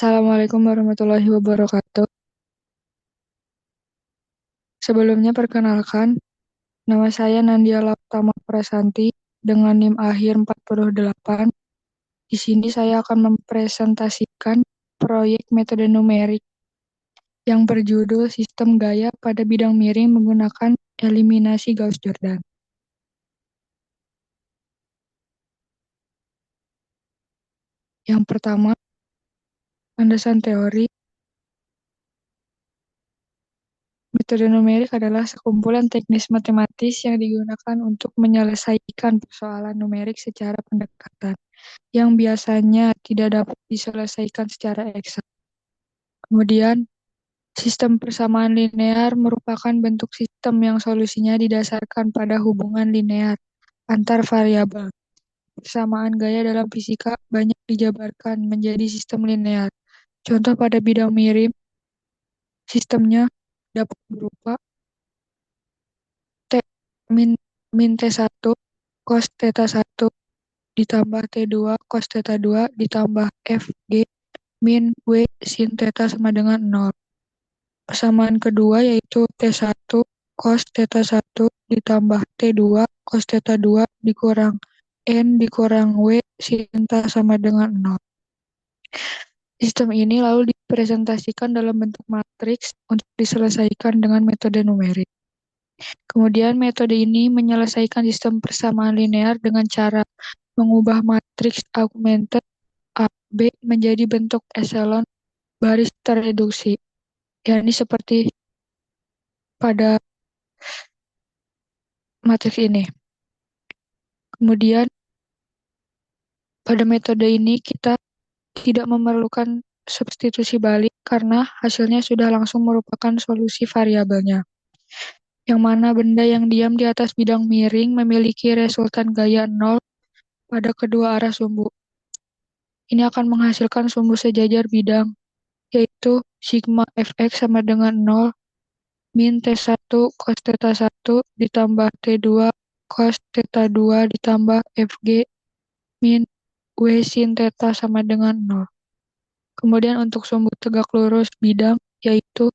Assalamualaikum warahmatullahi wabarakatuh. Sebelumnya perkenalkan, nama saya Nandia Lautama Prasanti dengan NIM akhir 48. Di sini saya akan mempresentasikan proyek metode numerik yang berjudul Sistem Gaya pada Bidang Miring menggunakan eliminasi Gauss-Jordan. Yang pertama, landasan teori. Metode numerik adalah sekumpulan teknis matematis yang digunakan untuk menyelesaikan persoalan numerik secara pendekatan, yang biasanya tidak dapat diselesaikan secara eksak. Kemudian, sistem persamaan linear merupakan bentuk sistem yang solusinya didasarkan pada hubungan linear antar variabel. Persamaan gaya dalam fisika banyak dijabarkan menjadi sistem linear. Contoh pada bidang miring, sistemnya dapat berupa T min, min T1 cos theta 1 ditambah T2 cos theta 2 ditambah FG min W sin theta sama dengan 0. Persamaan kedua yaitu T1 cos theta 1 ditambah T2 cos theta 2 dikurang N dikurang W sin theta sama dengan 0. Sistem ini lalu dipresentasikan dalam bentuk matriks untuk diselesaikan dengan metode numerik. Kemudian metode ini menyelesaikan sistem persamaan linear dengan cara mengubah matriks augmented AB menjadi bentuk echelon baris terreduksi, yakni seperti pada matriks ini. Kemudian pada metode ini kita tidak memerlukan substitusi balik karena hasilnya sudah langsung merupakan solusi variabelnya, yang mana benda yang diam di atas bidang miring memiliki resultan gaya 0 pada kedua arah sumbu. Ini akan menghasilkan sumbu sejajar bidang, yaitu sigma fx sama dengan 0 min T1 cos theta 1 ditambah T2 cos theta 2 ditambah Fg min W sin theta sama dengan 0. Kemudian untuk sumbu tegak lurus bidang, yaitu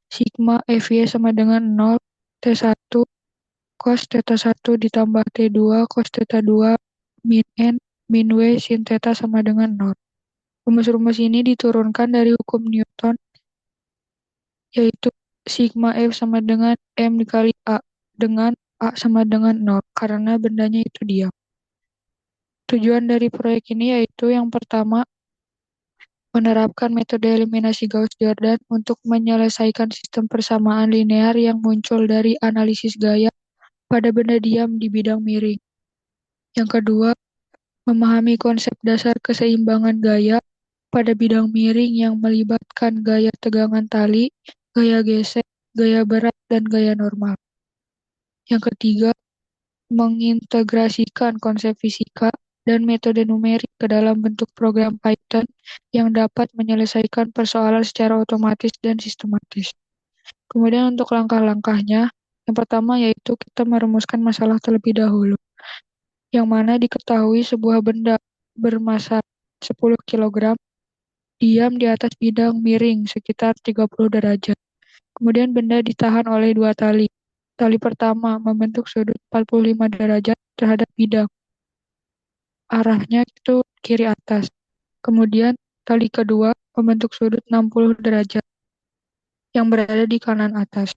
sigma Fy sama dengan 0 T1 cos theta 1 ditambah T2 cos theta 2 min N min W sin theta sama dengan 0. Rumus-rumus ini diturunkan dari hukum Newton, yaitu sigma F sama dengan M dikali A, dengan A sama dengan 0, karena bendanya itu diam. Tujuan dari proyek ini yaitu yang pertama, menerapkan metode eliminasi Gauss-Jordan untuk menyelesaikan sistem persamaan linear yang muncul dari analisis gaya pada benda diam di bidang miring. Yang kedua, memahami konsep dasar keseimbangan gaya pada bidang miring yang melibatkan gaya tegangan tali, gaya gesek, gaya berat, dan gaya normal. Yang ketiga, mengintegrasikan konsep fisika dan metode numerik ke dalam bentuk program Python yang dapat menyelesaikan persoalan secara otomatis dan sistematis. Kemudian untuk langkah-langkahnya, yang pertama yaitu kita merumuskan masalah terlebih dahulu, yang mana diketahui sebuah benda bermassa 10 kg diam di atas bidang miring sekitar 30 derajat. Kemudian benda ditahan oleh dua tali. Tali pertama membentuk sudut 45 derajat terhadap bidang. Arahnya itu kiri atas. Kemudian tali kedua membentuk sudut 60 derajat yang berada di kanan atas.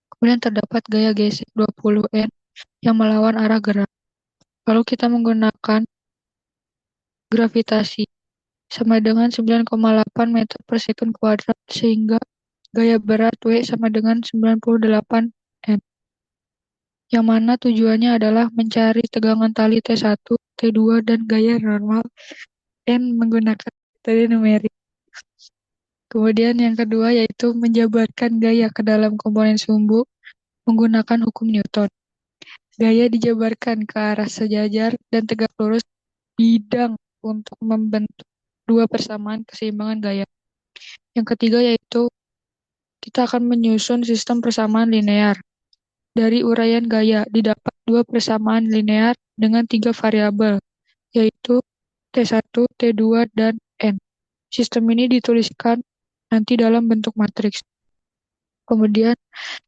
Kemudian terdapat gaya gesek 20 N yang melawan arah gerak. Lalu kita menggunakan gravitasi sama dengan 9,8 meter per sekund kuadrat sehingga gaya berat W sama dengan 98 N. Yang mana tujuannya adalah mencari tegangan tali T1, T2, dan gaya normal N menggunakan metode numerik. Kemudian yang kedua yaitu menjabarkan gaya ke dalam komponen sumbu menggunakan hukum Newton. Gaya dijabarkan ke arah sejajar dan tegak lurus bidang untuk membentuk dua persamaan keseimbangan gaya. Yang ketiga yaitu kita akan menyusun sistem persamaan linear. Dari uraian gaya didapat dua persamaan linear dengan tiga variabel, yaitu T1, T2, dan N. Sistem ini dituliskan nanti dalam bentuk matriks. Kemudian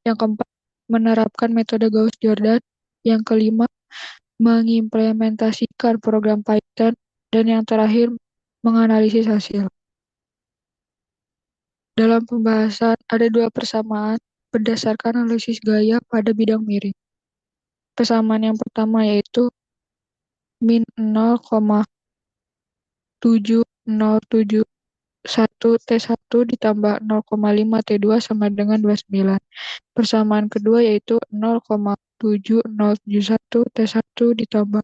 yang keempat, menerapkan metode Gauss-Jordan. Yang kelima, mengimplementasikan program Python. Dan yang terakhir, menganalisis hasil. Dalam pembahasan, ada dua persamaan berdasarkan analisis gaya pada bidang miring. Persamaan yang pertama yaitu min 0,7071 T1 ditambah 0,5 T2 sama dengan 29. Persamaan kedua yaitu 0,7071 T1 ditambah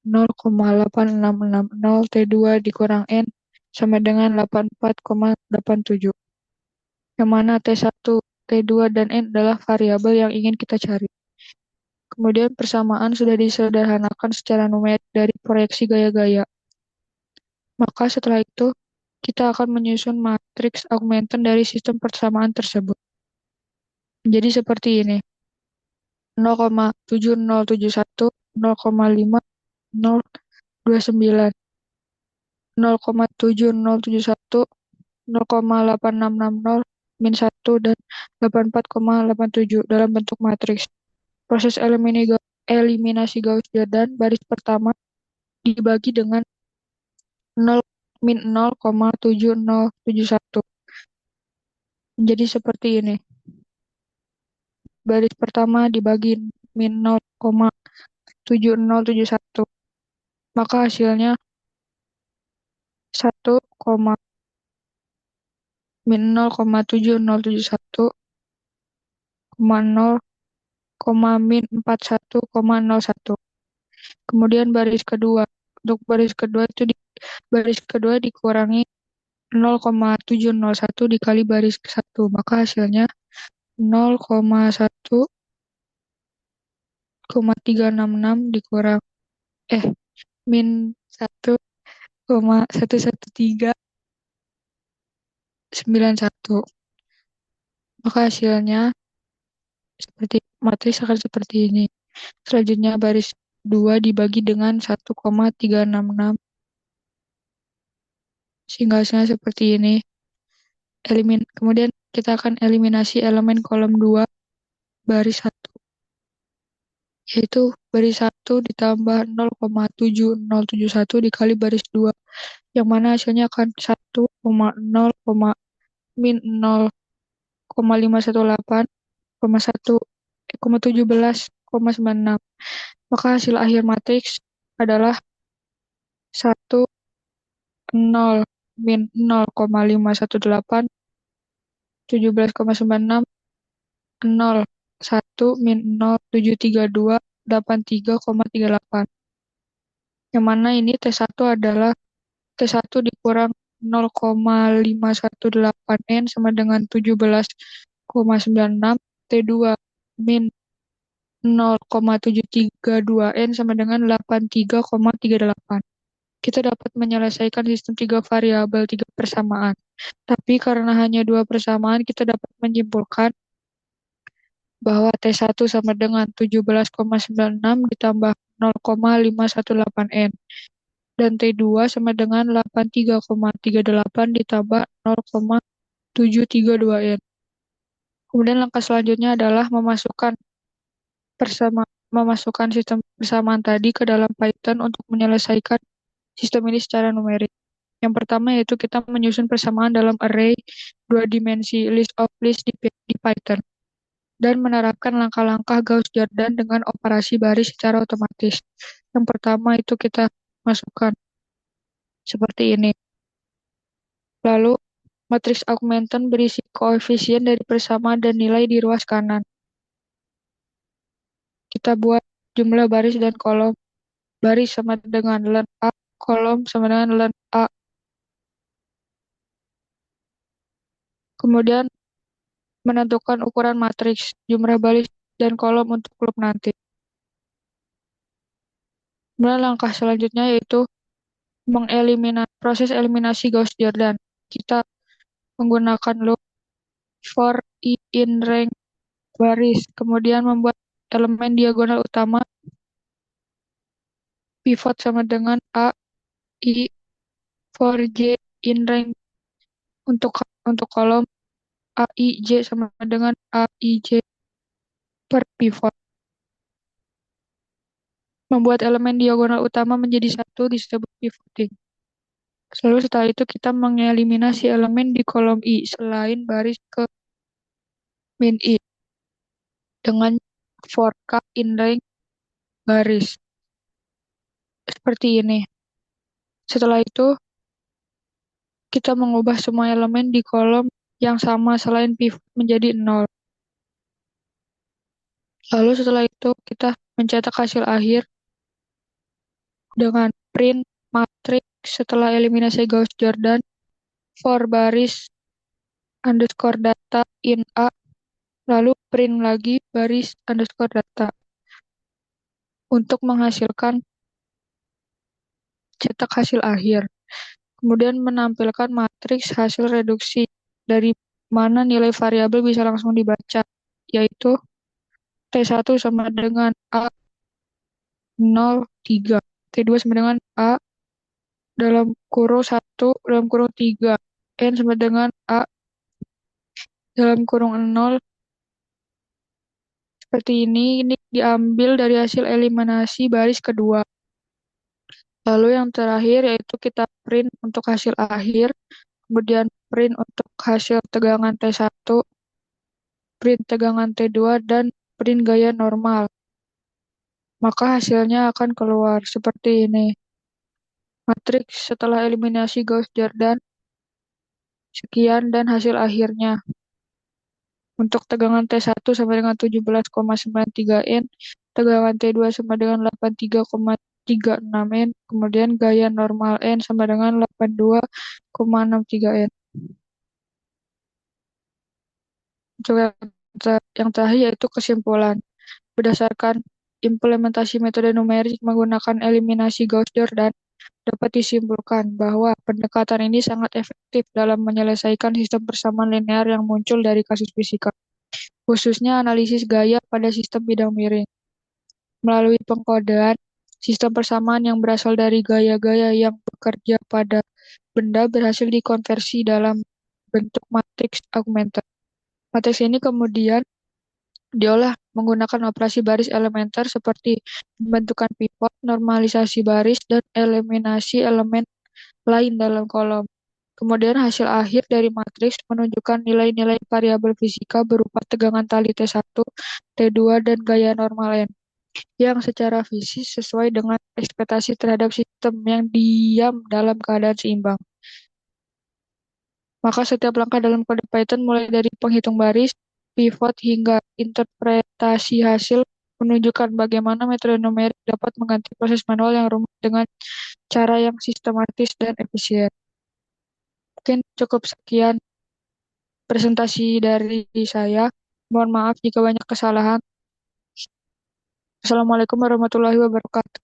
0,8660 T2 dikurang N sama dengan 84,87. Yang mana T1, T2, dan N adalah variabel yang ingin kita cari. Kemudian persamaan sudah disederhanakan secara numerik dari proyeksi gaya-gaya. Maka setelah itu, kita akan menyusun matriks augmented dari sistem persamaan tersebut. Jadi seperti ini. 0,7071, 0,5029, 0,7071, 0,8660, min 1, dan 84,87 dalam bentuk matriks. Proses eliminasi Gauss-Jordan baris pertama dibagi dengan 0, min 0,7071. Jadi seperti ini. Baris pertama dibagi min 0,7071. Maka hasilnya 1, min 0,7071, 0, min 41,01. Kemudian baris kedua. Untuk baris kedua itu baris kedua dikurangi 0,701 dikali baris ke 1. Maka hasilnya 0,1,366 dikurang min 1,11391. Maka hasilnya seperti matriks akan seperti ini. Selanjutnya baris 2 dibagi dengan 1,366 sehingga hasilnya seperti ini. Kemudian kita akan eliminasi elemen kolom 2 baris 1, yaitu baris 1 ditambah 0,7071 dikali baris 2, yang mana hasilnya akan 1,0, min 0,518,17,96. Maka hasil akhir matriks adalah 1, 0, min 0,518, 17,96, 0, 1, min 0, 732, 83,38. Yang mana ini T1 adalah T1 dikurang 0,518N sama dengan 17,96, T2 min 0,732N sama dengan 83,38. Kita dapat menyelesaikan sistem 3 variabel 3 persamaan. Tapi karena hanya 2 persamaan, kita dapat menyimpulkan bahwa T1 sama dengan 17,96 ditambah 0,518N. Dan T2 sama dengan 83,38 ditambah 0,732N. Kemudian langkah selanjutnya adalah memasukkan sistem persamaan tadi ke dalam Python untuk menyelesaikan sistem ini secara numerik. Yang pertama yaitu kita menyusun persamaan dalam array 2 dimensi list of list di Python dan menerapkan langkah-langkah Gauss-Jordan dengan operasi baris secara otomatis. Yang pertama itu kita masukkan seperti ini. Lalu matriks augmented berisi koefisien dari persamaan dan nilai di ruas kanan. Kita buat jumlah baris dan kolom. Baris sama dengan len A, kolom sama dengan len A. Kemudian menentukan ukuran matriks, jumlah baris dan kolom untuk loop nanti. Kemudian langkah selanjutnya yaitu proses eliminasi Gauss-Jordan. Kita menggunakan loop for I in rank baris, kemudian membuat elemen diagonal utama pivot sama dengan A, I, for J in rank Untuk untuk kolom A, I, J sama dengan A, I, J per pivot. Membuat elemen diagonal utama menjadi satu disebut pivoting. Lalu setelah itu kita mengeliminasi elemen di kolom I selain baris ke min I dengan for k in range baris. Seperti ini. Setelah itu kita mengubah semua elemen di kolom yang sama selain pivot menjadi 0. Lalu setelah itu kita mencetak hasil akhir dengan print matrix setelah eliminasi Gauss-Jordan for baris underscore data in A, lalu print lagi baris underscore data untuk menghasilkan cetak hasil akhir. Kemudian menampilkan matriks hasil reduksi dari mana nilai variabel bisa langsung dibaca, yaitu T1 sama dengan A03, T2 sama dengan A dalam kurung 1 dalam kurung 3, N sama dengan A dalam kurung 0. Seperti ini diambil dari hasil eliminasi baris kedua. Lalu yang terakhir yaitu kita print untuk hasil akhir, kemudian print untuk hasil tegangan T1, print tegangan T2, dan print gaya normal. Maka hasilnya akan keluar seperti ini. Matriks setelah eliminasi Gauss-Jordan, sekian dan hasil akhirnya. Untuk tegangan T1 sama dengan 17,93 N, tegangan T2 sama dengan 83,36 N, kemudian gaya normal N sama dengan 82,63 N. Untuk yang terakhir yaitu kesimpulan. Berdasarkan implementasi metode numerik menggunakan eliminasi Gauss-Jordan, dapat disimpulkan bahwa pendekatan ini sangat efektif dalam menyelesaikan sistem persamaan linear yang muncul dari kasus fisika, khususnya analisis gaya pada sistem bidang miring. Melalui pengkodean, sistem persamaan yang berasal dari gaya-gaya yang bekerja pada benda berhasil dikonversi dalam bentuk matriks augmented. Matriks ini kemudian diolah menggunakan operasi baris elementer seperti pembentukan pivot, normalisasi baris, dan eliminasi elemen lain dalam kolom. Kemudian hasil akhir dari matriks menunjukkan nilai-nilai variabel fisika berupa tegangan tali T1, T2, dan gaya normal N, yang secara fisik sesuai dengan ekspektasi terhadap sistem yang diam dalam keadaan seimbang. Maka setiap langkah dalam kode Python mulai dari penghitung baris, pivot, hingga interpretasi hasil menunjukkan bagaimana metode numerik dapat mengganti proses manual yang rumit dengan cara yang sistematis dan efisien. Mungkin cukup sekian presentasi dari saya. Mohon maaf jika banyak kesalahan. Assalamualaikum warahmatullahi wabarakatuh.